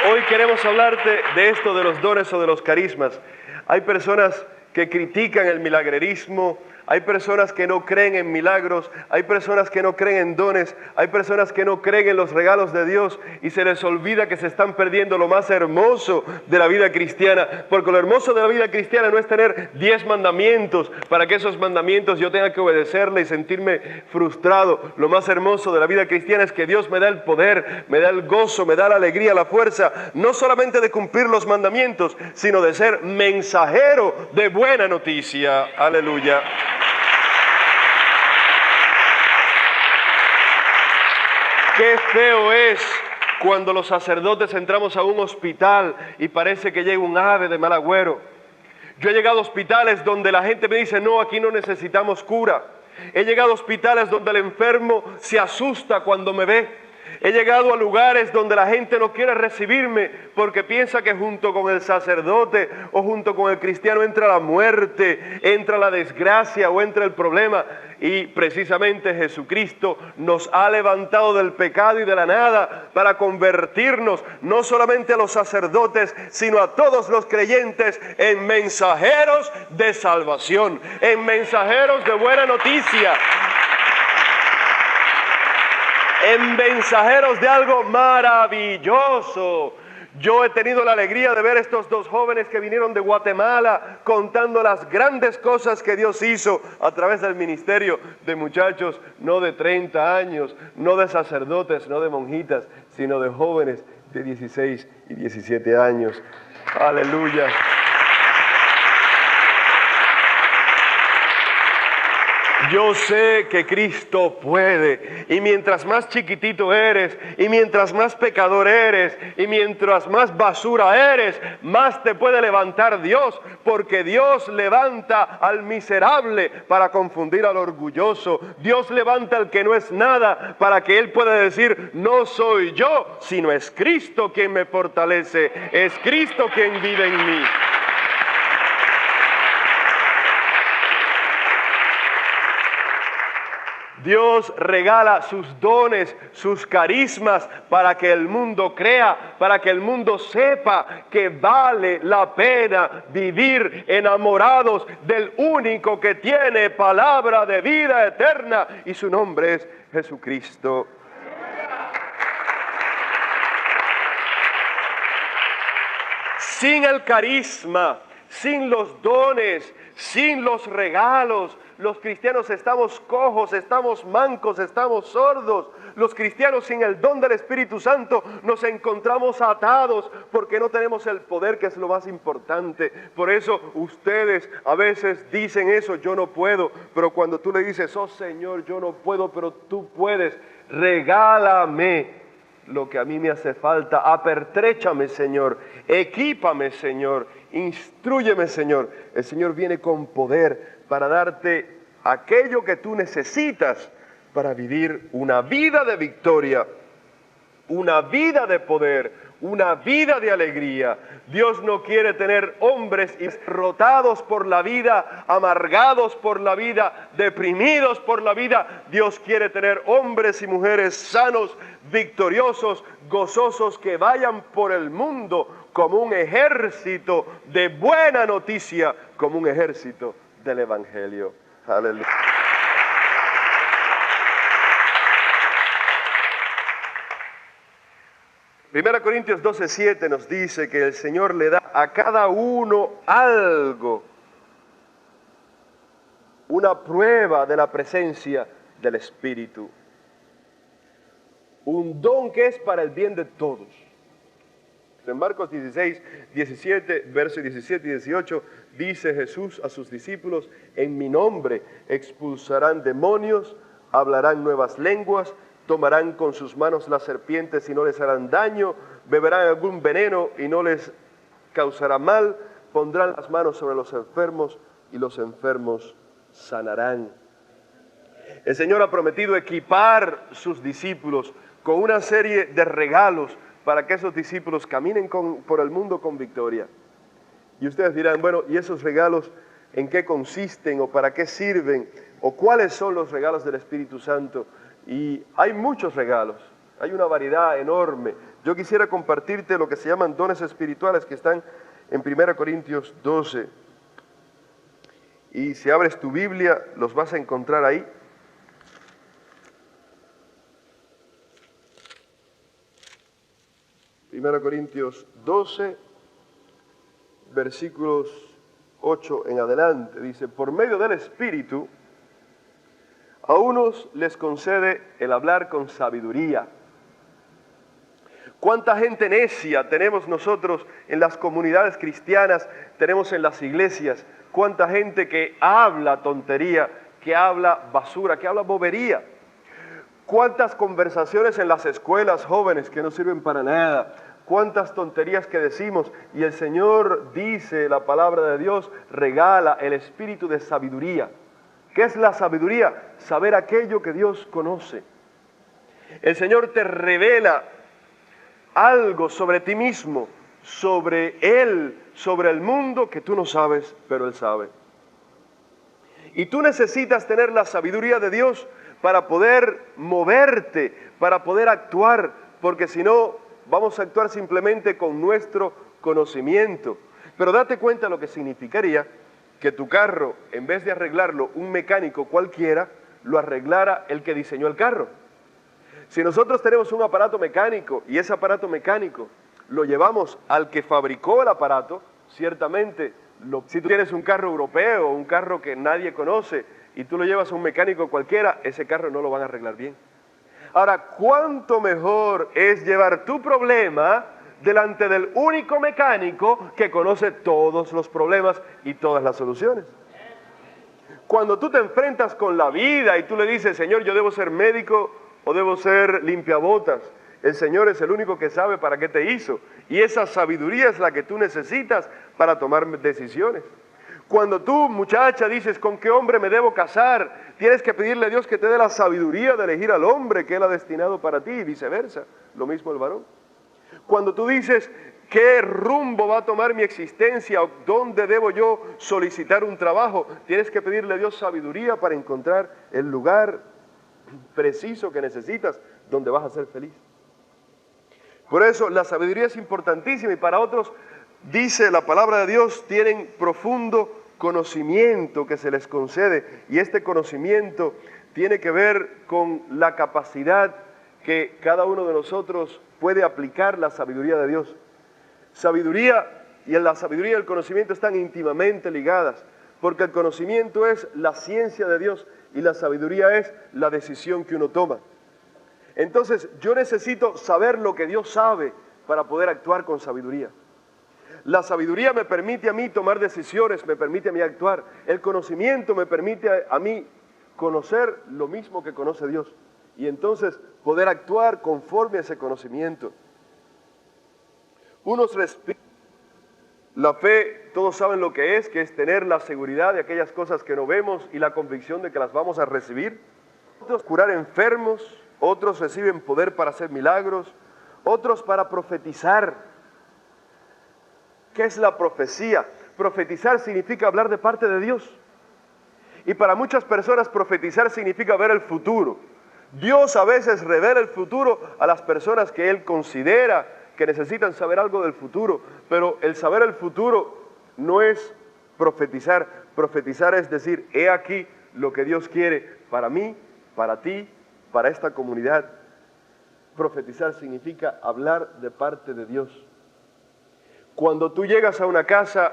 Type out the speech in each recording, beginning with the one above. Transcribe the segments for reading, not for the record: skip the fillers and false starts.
Hoy queremos hablarte de esto, de los dones o de los carismas. Hay personas que critican el milagrerismo, hay personas que no creen en milagros, hay personas que no creen en dones, hay personas que no creen en los regalos de Dios y se les olvida que se están perdiendo lo más hermoso de la vida cristiana, porque lo hermoso de la vida cristiana no es tener 10 mandamientos para que esos mandamientos yo tenga que obedecerle y sentirme frustrado. Lo más hermoso de la vida cristiana es que Dios me da el poder, me da el gozo, me da la alegría, la fuerza, no solamente de cumplir los mandamientos, sino de ser mensajero de buena noticia. Aleluya. Qué feo es cuando los sacerdotes entramos a un hospital y parece que llega un ave de mal agüero. Yo he llegado a hospitales donde la gente me dice, no, aquí no necesitamos cura. He llegado a hospitales donde el enfermo se asusta cuando me ve. He llegado a lugares donde la gente no quiere recibirme porque piensa que junto con el sacerdote o junto con el cristiano entra la muerte, entra la desgracia o entra el problema. Y precisamente Jesucristo nos ha levantado del pecado y de la nada para convertirnos no solamente a los sacerdotes, sino a todos los creyentes en mensajeros de salvación, en mensajeros de buena noticia, en mensajeros de algo maravilloso. Yo he tenido la alegría de ver estos dos jóvenes que vinieron de Guatemala contando las grandes cosas que Dios hizo a través del ministerio de muchachos, no de 30 años, no de sacerdotes, no de monjitas, sino de jóvenes de 16 y 17 años. Aleluya. Yo sé que Cristo puede, y mientras más chiquitito eres, y mientras más pecador eres, y mientras más basura eres, más te puede levantar Dios, porque Dios levanta al miserable para confundir al orgulloso. Dios levanta al que no es nada para que Él pueda decir, no soy yo, sino es Cristo quien me fortalece, es Cristo quien vive en mí. Dios regala sus dones, sus carismas para que el mundo crea, para que el mundo sepa que vale la pena vivir enamorados del único que tiene palabra de vida eterna y su nombre es Jesucristo. Sin el carisma, sin los dones, sin los regalos, los cristianos estamos cojos, estamos mancos, estamos sordos. Los cristianos sin el don del Espíritu Santo nos encontramos atados porque no tenemos el poder, que es lo más importante. Por eso ustedes a veces dicen eso, yo no puedo. Pero cuando tú le dices, oh Señor, yo no puedo, pero tú puedes, regálame lo que a mí me hace falta, apertréchame, Señor, equípame, Señor, instrúyeme, Señor. El Señor viene con poder para darte aquello que tú necesitas para vivir una vida de victoria, una vida de poder, una vida de alegría. Dios no quiere tener hombres derrotados por la vida, amargados por la vida, deprimidos por la vida. Dios quiere tener hombres y mujeres sanos, victoriosos, gozosos, que vayan por el mundo como un ejército de buena noticia, como un ejército del Evangelio. Aleluya. Primera Corintios 12:7 nos dice que el Señor le da a cada uno algo, una prueba de la presencia del Espíritu, un don que es para el bien de todos. En Marcos 16:17, versos 17 y 18, dice Jesús a sus discípulos, en mi nombre expulsarán demonios, hablarán nuevas lenguas, tomarán con sus manos las serpientes y no les harán daño, beberán algún veneno y no les causará mal, pondrán las manos sobre los enfermos y los enfermos sanarán. El Señor ha prometido equipar sus discípulos con una serie de regalos para que esos discípulos caminen por el mundo con victoria. Y ustedes dirán, bueno, ¿y esos regalos en qué consisten o para qué sirven? ¿O cuáles son los regalos del Espíritu Santo? Y hay muchos regalos. Hay una variedad enorme. Yo quisiera compartirte lo que se llaman dones espirituales que están en 1 Corintios 12. Y si abres tu Biblia, los vas a encontrar ahí. Primera Corintios 12, versículos 8 en adelante. Dice, por medio del Espíritu, a unos les concede el hablar con sabiduría. ¿Cuánta gente necia tenemos nosotros en las comunidades cristianas, tenemos en las iglesias? ¿Cuánta gente que habla tontería, que habla basura, que habla bobería? ¿Cuántas conversaciones en las escuelas jóvenes que no sirven para nada? ¿Cuántas tonterías que decimos? Y el Señor dice, la palabra de Dios regala el espíritu de sabiduría. ¿Qué es la sabiduría? Saber aquello que Dios conoce. El Señor te revela algo sobre ti mismo, sobre Él, sobre el mundo que tú no sabes, pero Él sabe. Y tú necesitas tener la sabiduría de Dios para poder moverte, para poder actuar, porque si no, vamos a actuar simplemente con nuestro conocimiento. Pero date cuenta lo que significaría que tu carro, en vez de arreglarlo un mecánico cualquiera, lo arreglara el que diseñó el carro. Si nosotros tenemos un aparato mecánico y ese aparato mecánico lo llevamos al que fabricó el aparato, ciertamente, si tú tienes un carro europeo, un carro que nadie conoce, y tú lo llevas a un mecánico cualquiera, ese carro no lo van a arreglar bien. Ahora, ¿cuánto mejor es llevar tu problema delante del único mecánico que conoce todos los problemas y todas las soluciones? Cuando tú te enfrentas con la vida y tú le dices, Señor, yo debo ser médico o debo ser limpiabotas, el Señor es el único que sabe para qué te hizo. Y esa sabiduría es la que tú necesitas para tomar decisiones. Cuando tú, muchacha, dices, ¿con qué hombre me debo casar? Tienes que pedirle a Dios que te dé la sabiduría de elegir al hombre que Él ha destinado para ti y viceversa. Lo mismo el varón. Cuando tú dices, ¿qué rumbo va a tomar mi existencia? ¿Dónde debo yo solicitar un trabajo? Tienes que pedirle a Dios sabiduría para encontrar el lugar preciso que necesitas donde vas a ser feliz. Por eso la sabiduría es importantísima y para otros, dice la palabra de Dios, tienen profundo conocimiento que se les concede y este conocimiento tiene que ver con la capacidad que cada uno de nosotros puede aplicar la sabiduría de Dios. Sabiduría y la sabiduría y el conocimiento están íntimamente ligadas, porque el conocimiento es la ciencia de Dios y la sabiduría es la decisión que uno toma. Entonces, yo necesito saber lo que Dios sabe para poder actuar con sabiduría. La sabiduría me permite a mí tomar decisiones, me permite a mí actuar. El conocimiento me permite a mí conocer lo mismo que conoce Dios. Y entonces poder actuar conforme a ese conocimiento. Unos respiran. La fe, todos saben lo que es tener la seguridad de aquellas cosas que no vemos y la convicción de que las vamos a recibir. Otros curar enfermos, otros reciben poder para hacer milagros, otros para profetizar. ¿Qué es la profecía? Profetizar significa hablar de parte de Dios. Y para muchas personas profetizar significa ver el futuro. Dios a veces revela el futuro a las personas que Él considera que necesitan saber algo del futuro. Pero el saber el futuro no es profetizar. Profetizar es decir, he aquí lo que Dios quiere para mí, para ti, para esta comunidad. Profetizar significa hablar de parte de Dios. Cuando tú llegas a una casa,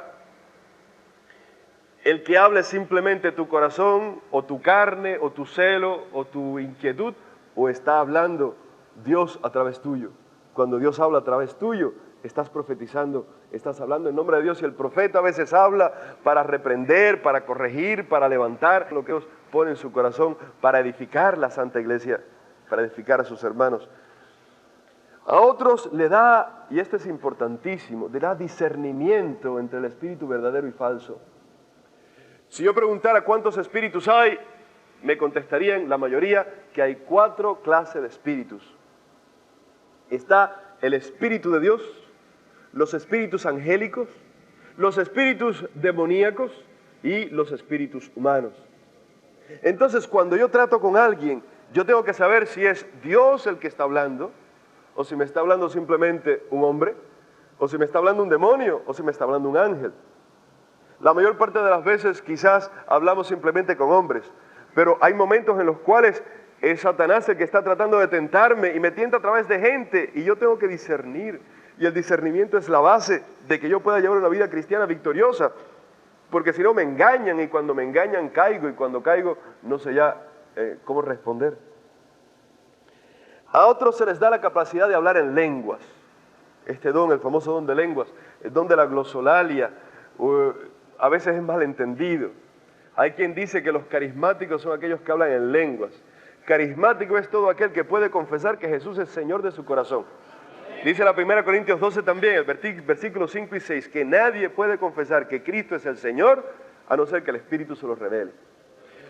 el que hable simplemente tu corazón, o tu carne, o tu celo, o tu inquietud, o está hablando Dios a través tuyo. Cuando Dios habla a través tuyo, estás profetizando, estás hablando en nombre de Dios. Y el profeta a veces habla para reprender, para corregir, para levantar lo que Dios pone en su corazón, para edificar la Santa Iglesia, para edificar a sus hermanos. A otros le da, y esto es importantísimo, le da discernimiento entre el espíritu verdadero y falso. Si yo preguntara cuántos espíritus hay, me contestarían la mayoría que hay 4 clases de espíritus. Está el espíritu de Dios, los espíritus angélicos, los espíritus demoníacos y los espíritus humanos. Entonces, cuando yo trato con alguien, yo tengo que saber si es Dios el que está hablando, o si me está hablando simplemente un hombre, o si me está hablando un demonio, o si me está hablando un ángel. La mayor parte de las veces quizás hablamos simplemente con hombres, pero hay momentos en los cuales es Satanás el que está tratando de tentarme y me tienta a través de gente y yo tengo que discernir. Y el discernimiento es la base de que yo pueda llevar una vida cristiana victoriosa, porque si no me engañan y cuando me engañan caigo y cuando caigo no sé ya cómo responder. A otros se les da la capacidad de hablar en lenguas. Este don, el famoso don de lenguas, el don de la glosolalia, a veces es malentendido. Hay quien dice que los carismáticos son aquellos que hablan en lenguas. Carismático es todo aquel que puede confesar que Jesús es Señor de su corazón. Dice la 1 Corintios 12 también, el versículo 5 y 6, que nadie puede confesar que Cristo es el Señor a no ser que el Espíritu se lo revele.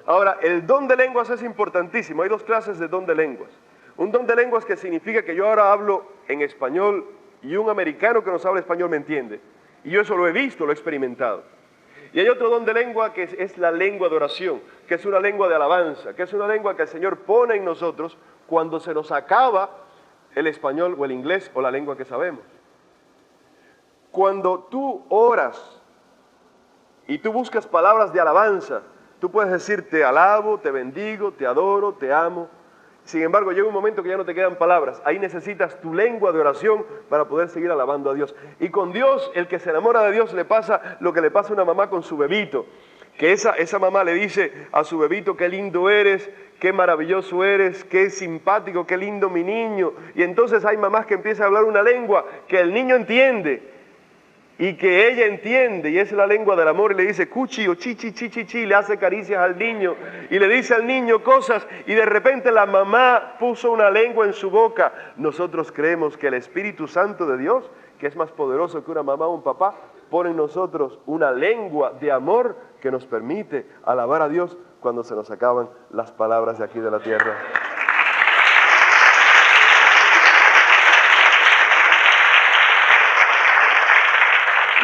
Ahora, el don de lenguas es importantísimo. Hay dos clases de don de lenguas. Un don de lenguas que significa que yo ahora hablo en español y un americano que no sabe español me entiende. Y yo eso lo he visto, lo he experimentado. Y hay otro don de lengua que es la lengua de oración, que es una lengua de alabanza, que es una lengua que el Señor pone en nosotros cuando se nos acaba el español o el inglés o la lengua que sabemos. Cuando tú oras y tú buscas palabras de alabanza, tú puedes decir te alabo, te bendigo, te adoro, te amo. Sin embargo, llega un momento que ya no te quedan palabras. Ahí necesitas tu lengua de oración para poder seguir alabando a Dios. Y con Dios, el que se enamora de Dios, le pasa lo que le pasa a una mamá con su bebito. Que esa mamá le dice a su bebito, qué lindo eres, qué maravilloso eres, qué simpático, qué lindo mi niño. Y entonces hay mamás que empiezan a hablar una lengua que el niño entiende y que ella entiende, y es la lengua del amor, y le dice cuchi o chichi, chichi, chi, le hace caricias al niño, y le dice al niño cosas, y de repente la mamá puso una lengua en su boca. Nosotros creemos que el Espíritu Santo de Dios, que es más poderoso que una mamá o un papá, pone en nosotros una lengua de amor que nos permite alabar a Dios cuando se nos acaban las palabras de aquí de la tierra.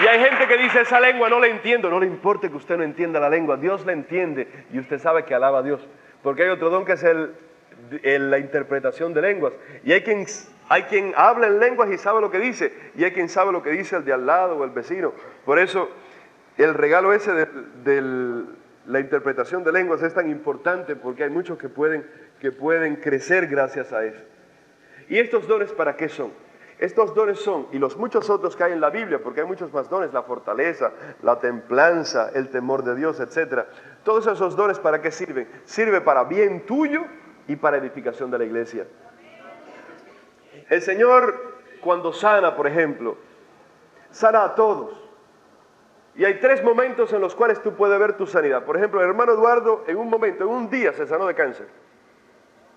Y hay gente que dice, esa lengua no la entiendo. No le importa que usted no entienda la lengua, Dios la entiende y usted sabe que alaba a Dios. Porque hay otro don que es la interpretación de lenguas. Y hay quien habla en lenguas y sabe lo que dice, y hay quien sabe lo que dice el de al lado o el vecino. Por eso el regalo ese de la interpretación de lenguas es tan importante, porque hay muchos que pueden crecer gracias a eso. ¿Y estos dones para qué son? Estos dones son, y los muchos otros que hay en la Biblia, porque hay muchos más dones, la fortaleza, la templanza, el temor de Dios, etc. Todos esos dones, ¿para qué sirven? Sirve para bien tuyo y para edificación de la iglesia. El Señor, cuando sana, por ejemplo, sana a todos. Y hay 3 momentos en los cuales tú puedes ver tu sanidad. Por ejemplo, el hermano Eduardo, en un día se sanó de cáncer.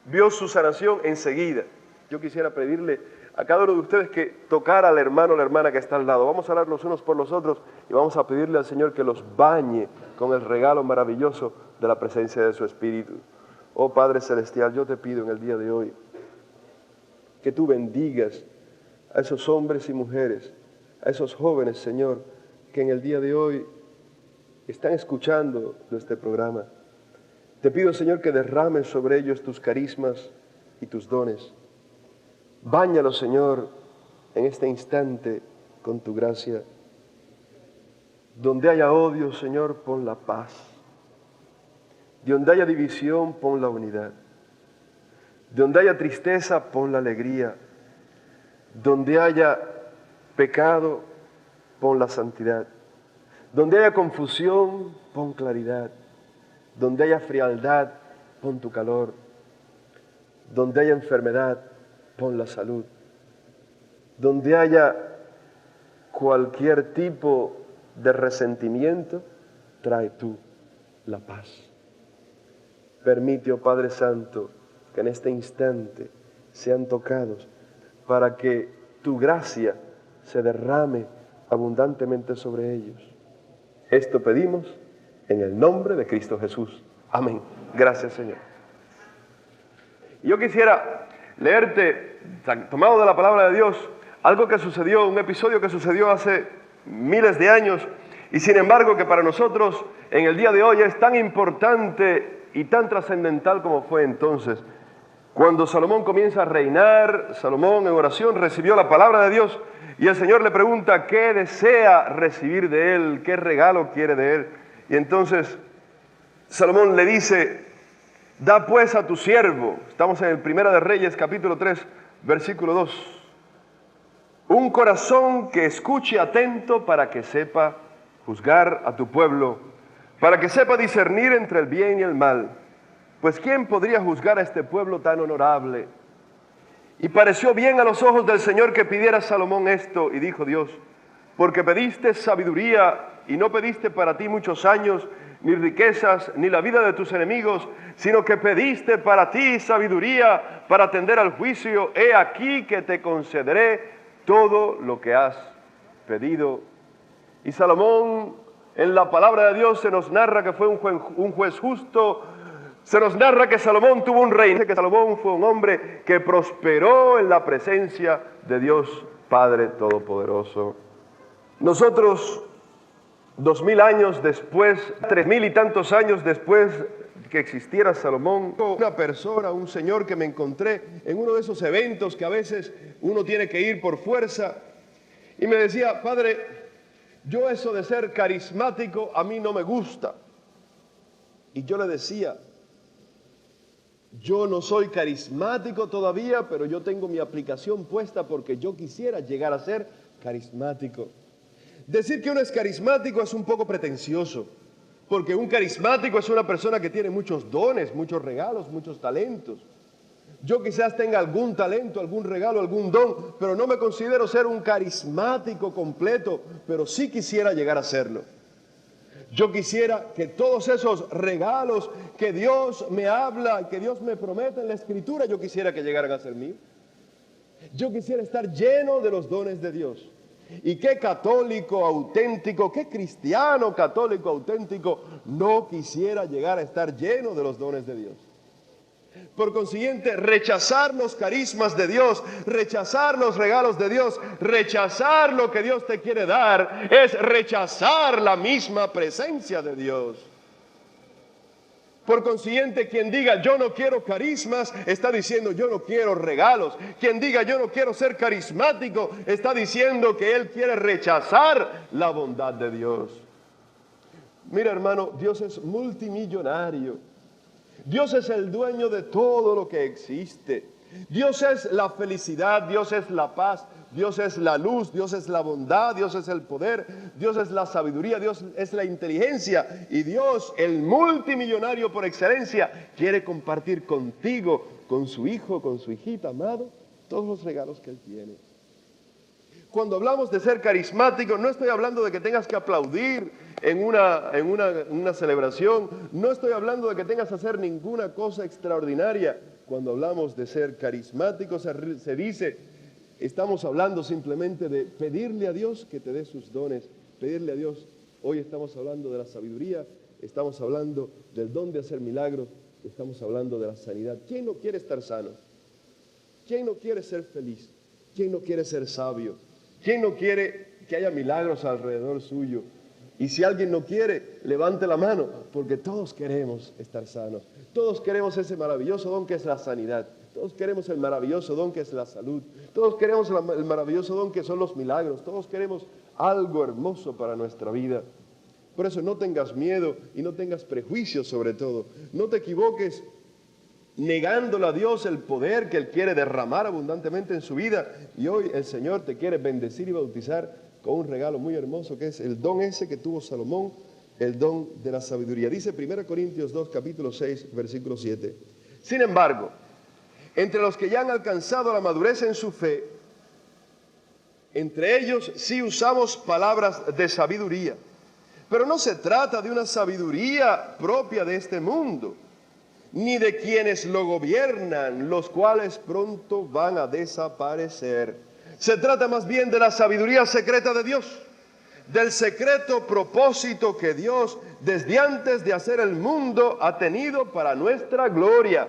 Vio su sanación enseguida. Yo quisiera pedirle a cada uno de ustedes que tocara al hermano o la hermana que está al lado. Vamos a orar los unos por los otros y vamos a pedirle al Señor que los bañe con el regalo maravilloso de la presencia de su Espíritu. Oh Padre Celestial, yo te pido en el día de hoy que tú bendigas a esos hombres y mujeres, a esos jóvenes, Señor, que en el día de hoy están escuchando nuestro programa. Te pido, Señor, que derrames sobre ellos tus carismas y tus dones. Báñalos, Señor, en este instante con tu gracia. Donde haya odio, Señor, pon la paz. Donde haya división, pon la unidad. Donde haya tristeza, pon la alegría. Donde haya pecado, pon la santidad. Donde haya confusión, pon claridad. Donde haya frialdad, pon tu calor. Donde haya enfermedad, pon la salud. Donde haya cualquier tipo de resentimiento, trae tú la paz. Permite, oh Padre Santo, que en este instante sean tocados para que tu gracia se derrame abundantemente sobre ellos. Esto pedimos en el nombre de Cristo Jesús. Amén. Gracias, Señor. Yo quisiera leerte, tomado de la palabra de Dios, algo que sucedió, un episodio que sucedió hace miles de años, y sin embargo que para nosotros en el día de hoy es tan importante y tan trascendental como fue entonces, Cuando Salomón comienza a reinar, Salomón en oración recibió la palabra de Dios y el Señor le pregunta qué desea recibir de él, qué regalo quiere de él. Y entonces Salomón le dice, da pues a tu siervo, estamos en el Primera de Reyes capítulo 3, versículo 2, un corazón que escuche atento para que sepa juzgar a tu pueblo, para que sepa discernir entre el bien y el mal. Pues ¿quién podría juzgar a este pueblo tan honorable? Y pareció bien a los ojos del Señor que pidiera Salomón esto, y dijo Dios, porque pediste sabiduría y no pediste para ti muchos años, ni riquezas, ni la vida de tus enemigos, sino que pediste para ti sabiduría para atender al juicio. He aquí que te concederé todo lo que has pedido. Y Salomón, en la palabra de Dios se nos narra que fue un juez justo. Se nos narra que Salomón tuvo un reino, que Salomón fue un hombre que prosperó en la presencia de Dios Padre Todopoderoso. Nosotros, 2000 años después, 3000 y tantos años después que existiera Salomón, una persona, un señor que me encontré en uno de esos eventos que a veces uno tiene que ir por fuerza, y me decía, padre, yo eso de ser carismático a mí no me gusta. Y yo le decía, yo no soy carismático todavía, pero yo tengo mi aplicación puesta porque yo quisiera llegar a ser carismático. Decir que uno es carismático es un poco pretencioso, porque un carismático es una persona que tiene muchos dones, muchos regalos, muchos talentos. Yo quizás tenga algún talento, algún regalo, algún don, pero no me considero ser un carismático completo, pero sí quisiera llegar a serlo. Yo quisiera que todos esos regalos que Dios me habla, que Dios me promete en la Escritura, yo quisiera que llegaran a ser míos. Yo quisiera estar lleno de los dones de Dios. Y qué católico auténtico, qué cristiano católico auténtico no quisiera llegar a estar lleno de los dones de Dios. Por consiguiente, rechazar los carismas de Dios, rechazar los regalos de Dios, rechazar lo que Dios te quiere dar, es rechazar la misma presencia de Dios. Por consiguiente, quien diga yo no quiero carismas, está diciendo yo no quiero regalos. Quien diga yo no quiero ser carismático, está diciendo que él quiere rechazar la bondad de Dios. Mira, hermano, Dios es multimillonario. Dios es el dueño de todo lo que existe. Dios es la felicidad, Dios es la paz, Dios es la luz, Dios es la bondad, Dios es el poder, Dios es la sabiduría, Dios es la inteligencia. Y Dios, el multimillonario por excelencia, quiere compartir contigo, con su hijo, con su hijita amado, todos los regalos que Él tiene. Cuando hablamos de ser carismático, no estoy hablando de que tengas que aplaudir en una celebración, no estoy hablando de que tengas que hacer ninguna cosa extraordinaria. Cuando hablamos de ser carismático, se dice, estamos hablando simplemente de pedirle a Dios que te dé sus dones, pedirle a Dios. Hoy estamos hablando de la sabiduría, estamos hablando del don de hacer milagros, estamos hablando de la sanidad. ¿Quién no quiere estar sano? ¿Quién no quiere ser feliz? ¿Quién no quiere ser sabio? ¿Quién no quiere que haya milagros alrededor suyo? Y si alguien no quiere, levante la mano, porque todos queremos estar sanos. Todos queremos ese maravilloso don que es la sanidad. Todos queremos el maravilloso don que es la salud. Todos queremos el maravilloso don que son los milagros. Todos queremos algo hermoso para nuestra vida. Por eso no tengas miedo y no tengas prejuicios sobre todo. No te equivoques negándole a Dios el poder que Él quiere derramar abundantemente en su vida. Y hoy el Señor te quiere bendecir y bautizar con un regalo muy hermoso que es el don ese que tuvo Salomón, el don de la sabiduría. Dice 1 Corintios 2, capítulo 6, versículo 7. Sin embargo, entre los que ya han alcanzado la madurez en su fe, entre ellos sí usamos palabras de sabiduría. Pero no se trata de una sabiduría propia de este mundo, ni de quienes lo gobiernan, los cuales pronto van a desaparecer. Se trata más bien de la sabiduría secreta de Dios, del secreto propósito que Dios desde antes de hacer el mundo ha tenido para nuestra gloria.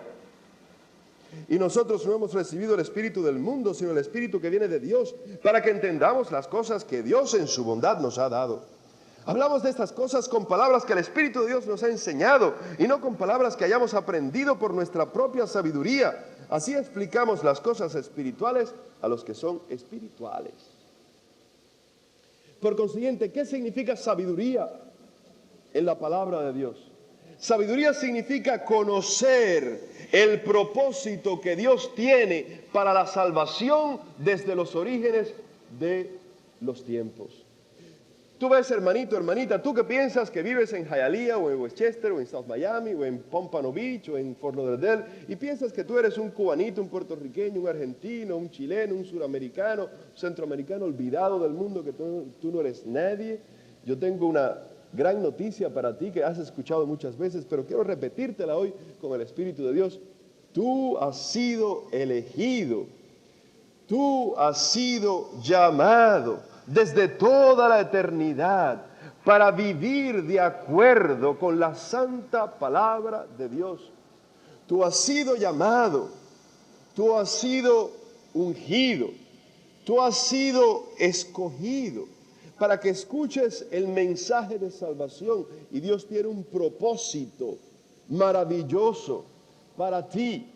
Y nosotros no hemos recibido el espíritu del mundo, sino el espíritu que viene de Dios, para que entendamos las cosas que Dios en su bondad nos ha dado. Hablamos de estas cosas con palabras que el Espíritu de Dios nos ha enseñado y no con palabras que hayamos aprendido por nuestra propia sabiduría. Así explicamos las cosas espirituales a los que son espirituales. Por consiguiente, ¿qué significa sabiduría en la palabra de Dios? Sabiduría significa conocer el propósito que Dios tiene para la salvación desde los orígenes de los tiempos. Tú ves, hermanito, hermanita, tú que piensas que vives en Hialeah o en Westchester o en South Miami o en Pompano Beach o en Fort Lauderdale y piensas que tú eres un cubanito, un puertorriqueño, un argentino, un chileno, un suramericano, un centroamericano olvidado del mundo, que tú no eres nadie. Yo tengo una gran noticia para ti que has escuchado muchas veces, pero quiero repetírtela hoy con el Espíritu de Dios. Tú has sido elegido, tú has sido llamado desde toda la eternidad para vivir de acuerdo con la santa palabra de Dios. Tú has sido llamado, tú has sido ungido, tú has sido escogido para que escuches el mensaje de salvación. Y Dios tiene un propósito maravilloso para ti.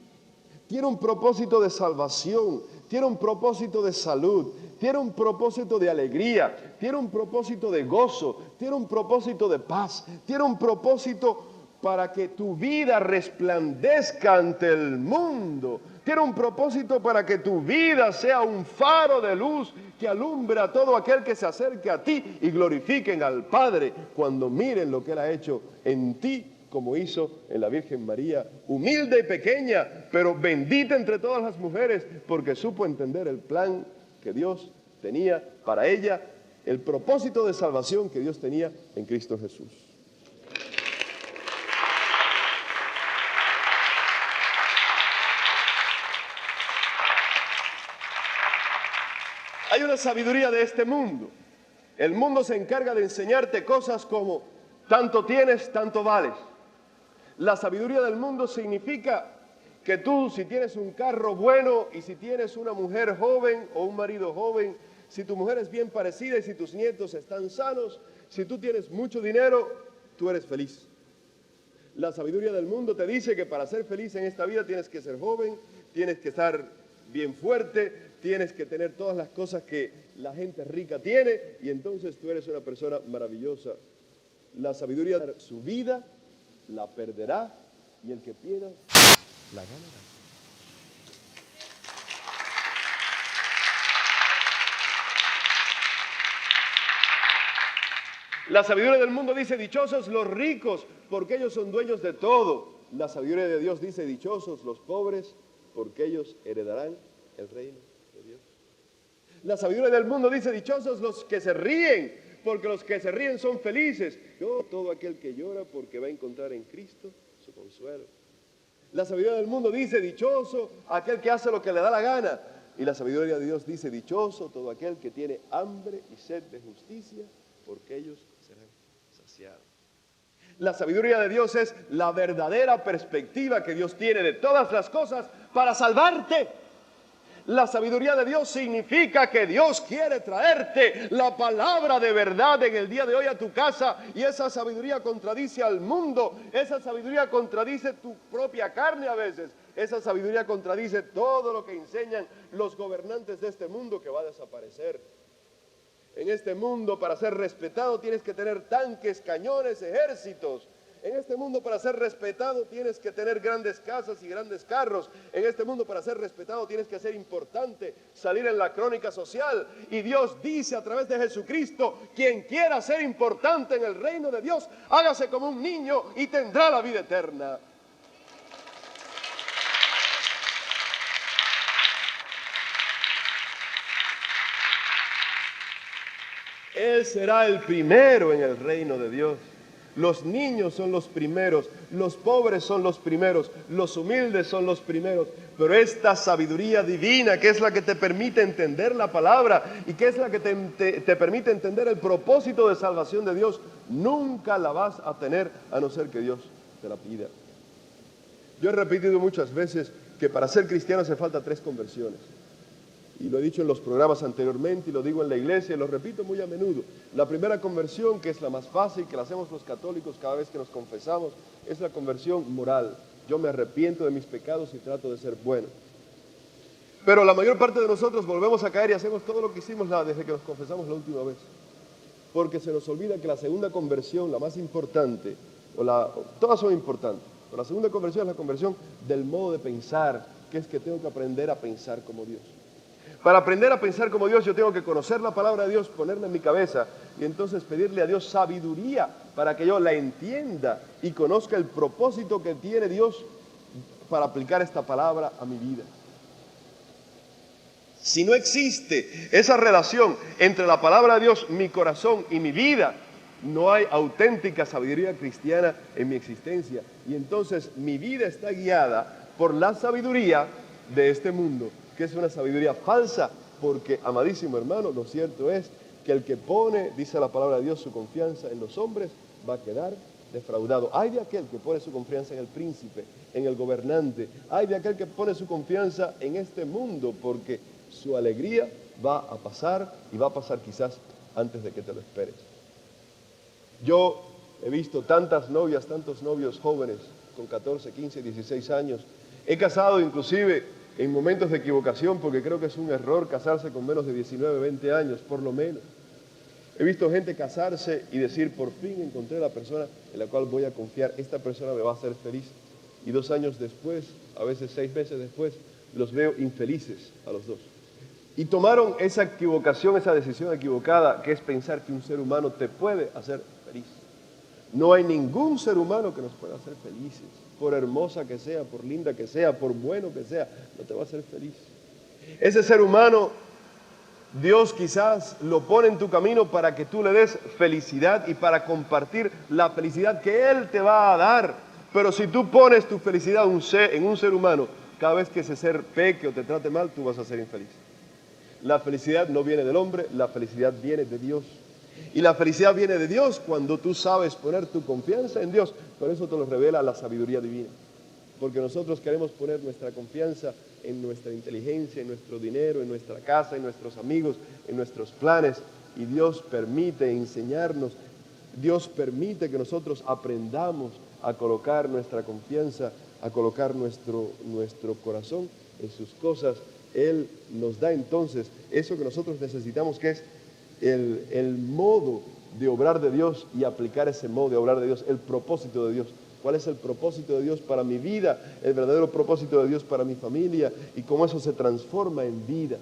Tiene un propósito de salvación, tiene un propósito de salud, tiene un propósito de alegría, tiene un propósito de gozo, tiene un propósito de paz, tiene un propósito para que tu vida resplandezca ante el mundo. Tiene un propósito para que tu vida sea un faro de luz que alumbra a todo aquel que se acerque a ti y glorifiquen al Padre cuando miren lo que Él ha hecho en ti, como hizo en la Virgen María, humilde y pequeña, pero bendita entre todas las mujeres, porque supo entender el plan que Dios tenía para ella, el propósito de salvación que Dios tenía en Cristo Jesús. Hay una sabiduría de este mundo. El mundo se encarga de enseñarte cosas como tanto tienes, tanto vales. La sabiduría del mundo significa que tú, si tienes un carro bueno y si tienes una mujer joven o un marido joven, si tu mujer es bien parecida y si tus nietos están sanos, si tú tienes mucho dinero, tú eres feliz. La sabiduría del mundo te dice que para ser feliz en esta vida tienes que ser joven, tienes que estar bien fuerte, tienes que tener todas las cosas que la gente rica tiene y entonces tú eres una persona maravillosa. La sabiduría de su vida la perderá y el que pierda la ganará. La sabiduría del mundo dice, dichosos los ricos, porque ellos son dueños de todo. La sabiduría de Dios dice, dichosos los pobres, porque ellos heredarán el reino de Dios. La sabiduría del mundo dice, dichosos los que se ríen, porque los que se ríen son felices. Todo aquel que llora, porque va a encontrar en Cristo su consuelo. La sabiduría del mundo dice, dichoso aquel que hace lo que le da la gana. Y la sabiduría de Dios dice, dichoso todo aquel que tiene hambre y sed de justicia, porque ellos serán saciados. La sabiduría de Dios es la verdadera perspectiva que Dios tiene de todas las cosas para salvarte. La sabiduría de Dios significa que Dios quiere traerte la palabra de verdad en el día de hoy a tu casa, y esa sabiduría contradice al mundo, esa sabiduría contradice tu propia carne a veces, esa sabiduría contradice todo lo que enseñan los gobernantes de este mundo que va a desaparecer. En este mundo, para ser respetado tienes que tener tanques, cañones, ejércitos. En este mundo, para ser respetado tienes que tener grandes casas y grandes carros. En este mundo, para ser respetado tienes que ser importante, salir en la crónica social. Y Dios dice a través de Jesucristo, quien quiera ser importante en el reino de Dios, hágase como un niño y tendrá la vida eterna. Él será el primero en el reino de Dios. Los niños son los primeros, los pobres son los primeros, los humildes son los primeros. Pero esta sabiduría divina, que es la que te permite entender la palabra y que es la que te permite entender el propósito de salvación de Dios, nunca la vas a tener a no ser que Dios te la pida. Yo he repetido muchas veces que para ser cristiano hace falta 3 conversiones. Y lo he dicho en los programas anteriormente y lo digo en la iglesia y lo repito muy a menudo. La primera conversión, que es la más fácil, que la hacemos los católicos cada vez que nos confesamos, es la conversión moral. Yo me arrepiento de mis pecados y trato de ser bueno. Pero la mayor parte de nosotros volvemos a caer y hacemos todo lo que hicimos desde que nos confesamos la última vez. Porque se nos olvida que la segunda conversión, la más importante, todas son importantes, pero la segunda conversión es la conversión del modo de pensar, que es que tengo que aprender a pensar como Dios. Para aprender a pensar como Dios, yo tengo que conocer la palabra de Dios, ponerla en mi cabeza y entonces pedirle a Dios sabiduría para que yo la entienda y conozca el propósito que tiene Dios para aplicar esta palabra a mi vida. Si no existe esa relación entre la palabra de Dios, mi corazón y mi vida, no hay auténtica sabiduría cristiana en mi existencia. Y entonces mi vida está guiada por la sabiduría de este mundo, que es una sabiduría falsa, porque, amadísimo hermano, lo cierto es que el que pone, dice la palabra de Dios, su confianza en los hombres, va a quedar defraudado. Hay de aquel que pone su confianza en el príncipe, en el gobernante. Hay de aquel que pone su confianza en este mundo, porque su alegría va a pasar y va a pasar quizás antes de que te lo esperes. Yo he visto tantas novias, tantos novios jóvenes con 14, 15, 16 años. He casado inclusive en momentos de equivocación porque creo que es un error casarse con menos de 19, 20 años, por lo menos. He visto gente casarse y decir, por fin encontré la persona en la cual voy a confiar, esta persona me va a hacer feliz. Y 2 años después, a veces 6 meses después, los veo infelices a los dos. Y tomaron esa equivocación, esa decisión equivocada, que es pensar que un ser humano te puede hacer feliz. No hay ningún ser humano que nos pueda hacer felices. Por hermosa que sea, por linda que sea, por bueno que sea, no te va a hacer feliz. Ese ser humano, Dios quizás lo pone en tu camino para que tú le des felicidad y para compartir la felicidad que Él te va a dar. Pero si tú pones tu felicidad en un ser humano, cada vez que ese ser peque o te trate mal, tú vas a ser infeliz. La felicidad no viene del hombre, la felicidad viene de Dios. Y la felicidad viene de Dios cuando tú sabes poner tu confianza en Dios. Por eso te lo revela la sabiduría divina. Porque nosotros queremos poner nuestra confianza en nuestra inteligencia, en nuestro dinero, en nuestra casa, en nuestros amigos, en nuestros planes. Y Dios permite enseñarnos, Dios permite que nosotros aprendamos a colocar nuestra confianza, a colocar nuestro corazón en sus cosas. Él nos da entonces eso que nosotros necesitamos, que es el modo de obrar de Dios y aplicar ese modo de obrar de Dios, el propósito de Dios. ¿Cuál es el propósito de Dios para mi vida? El verdadero propósito de Dios para mi familia y cómo eso se transforma en vida.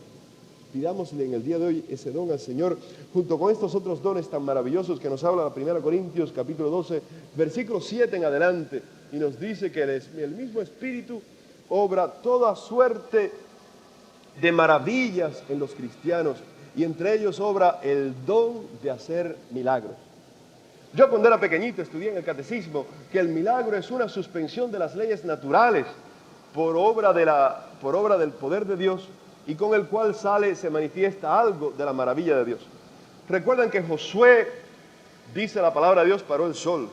Pidámosle en el día de hoy ese don al Señor, junto con estos otros dones tan maravillosos que nos habla la 1 Corintios capítulo 12, versículo 7 en adelante, y nos dice que el mismo Espíritu obra toda suerte de maravillas en los cristianos, y entre ellos obra el don de hacer milagros. Yo cuando era pequeñito estudié en el catecismo que el milagro es una suspensión de las leyes naturales por obra del poder de Dios y con el cual se manifiesta algo de la maravilla de Dios. Recuerdan que Josué, dice la palabra de Dios, paró el sol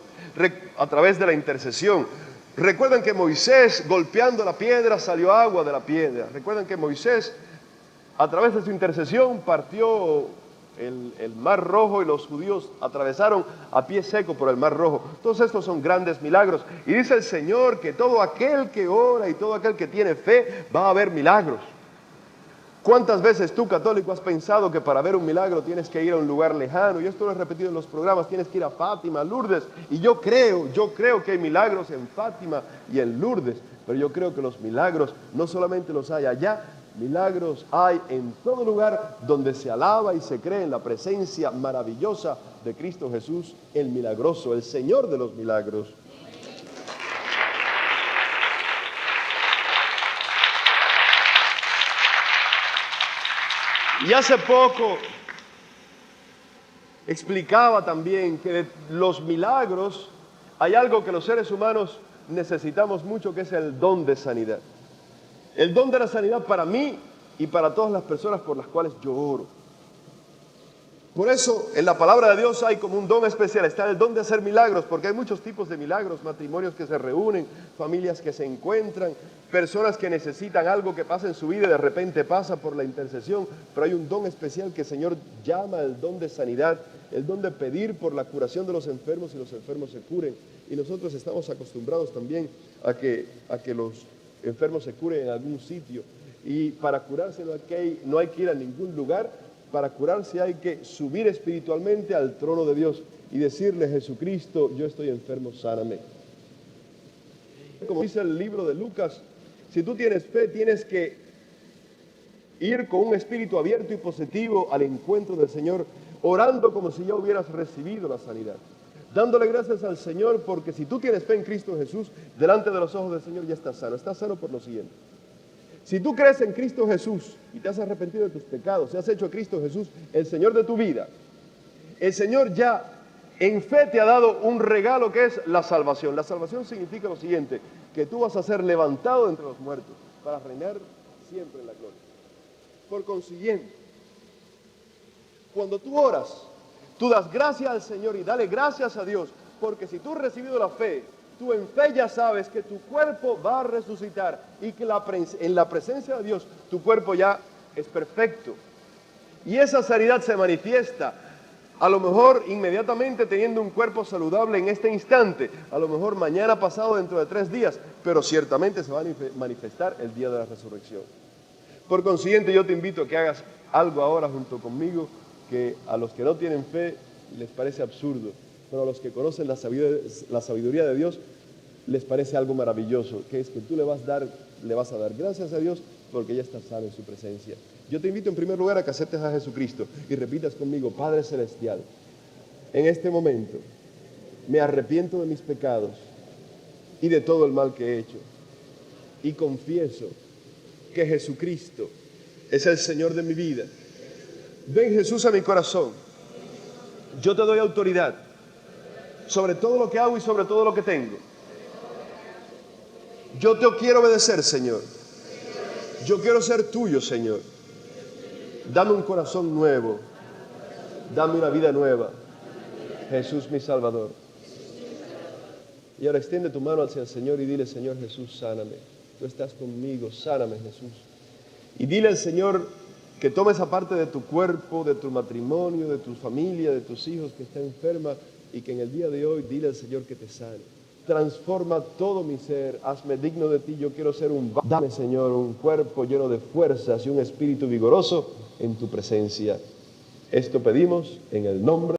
a través de la intercesión. Recuerdan que Moisés, golpeando la piedra, salió agua de la piedra. Recuerdan que Moisés, a través de su intercesión, partió el Mar Rojo y los judíos atravesaron a pie seco por el Mar Rojo. Todos estos son grandes milagros. Y dice el Señor que todo aquel que ora y todo aquel que tiene fe va a ver milagros. ¿Cuántas veces tú, católico, has pensado que para ver un milagro tienes que ir a un lugar lejano? Yo esto lo he repetido en los programas, tienes que ir a Fátima, a Lourdes. Y yo creo que hay milagros en Fátima y en Lourdes. Pero yo creo que los milagros no solamente los hay allá, milagros hay en todo lugar donde se alaba y se cree en la presencia maravillosa de Cristo Jesús, el milagroso, el Señor de los milagros. Y hace poco explicaba también que de los milagros hay algo que los seres humanos necesitamos mucho, que es el don de sanidad. El don de la sanidad para mí y para todas las personas por las cuales yo oro. Por eso en la palabra de Dios hay como un don especial, está el don de hacer milagros, porque hay muchos tipos de milagros, matrimonios que se reúnen, familias que se encuentran, personas que necesitan algo que pasa en su vida y de repente pasa por la intercesión, pero hay un don especial que el Señor llama el don de sanidad, el don de pedir por la curación de los enfermos y los enfermos se curen. Y nosotros estamos acostumbrados también a que los enfermos se curen en algún sitio, y para curarse no hay que ir a ningún lugar. Para curarse hay que subir espiritualmente al trono de Dios y decirle: Jesucristo, yo estoy enfermo, sáname. Como dice el libro de Lucas, si tú tienes fe, tienes que ir con un espíritu abierto y positivo al encuentro del Señor, orando como si ya hubieras recibido la sanidad. Dándole gracias al Señor, porque si tú tienes fe en Cristo Jesús, delante de los ojos del Señor ya estás sano. Estás sano por lo siguiente: si tú crees en Cristo Jesús y te has arrepentido de tus pecados, se has hecho a Cristo Jesús el Señor de tu vida, el Señor ya en fe te ha dado un regalo que es la salvación. La salvación significa lo siguiente: que tú vas a ser levantado entre los muertos para reinar siempre en la gloria. Por consiguiente, cuando tú oras, tú das gracias al Señor y dale gracias a Dios, porque si tú has recibido la fe, tú en fe ya sabes que tu cuerpo va a resucitar y que en la presencia de Dios tu cuerpo ya es perfecto. Y esa sanidad se manifiesta, a lo mejor inmediatamente teniendo un cuerpo saludable en este instante, a lo mejor mañana pasado, dentro de 3 días, pero ciertamente se va a manifestar el día de la resurrección. Por consiguiente, yo te invito a que hagas algo ahora junto conmigo, que a los que no tienen fe les parece absurdo, pero a los que conocen la sabiduría de Dios les parece algo maravilloso, que es que tú le vas a dar gracias a Dios porque ya estás sano en su presencia. Yo te invito en primer lugar a que aceptes a Jesucristo y repitas conmigo: Padre Celestial, en este momento me arrepiento de mis pecados y de todo el mal que he hecho, y confieso que Jesucristo es el Señor de mi vida. Ven, Jesús, a mi corazón. Yo te doy autoridad sobre todo lo que hago y sobre todo lo que tengo. Yo te quiero obedecer, Señor. Yo quiero ser tuyo, Señor. Dame un corazón nuevo. Dame una vida nueva. Jesús, mi Salvador. Y ahora extiende tu mano hacia el Señor y dile: Señor Jesús, sáname. Tú estás conmigo, sáname, Jesús. Y dile al Señor que tome esa parte de tu cuerpo, de tu matrimonio, de tu familia, de tus hijos que está enferma, y que en el día de hoy dile al Señor que te sane. Transforma todo mi ser, hazme digno de ti. Yo quiero ser dame, Señor, un cuerpo lleno de fuerzas y un espíritu vigoroso en tu presencia. Esto pedimos en el nombre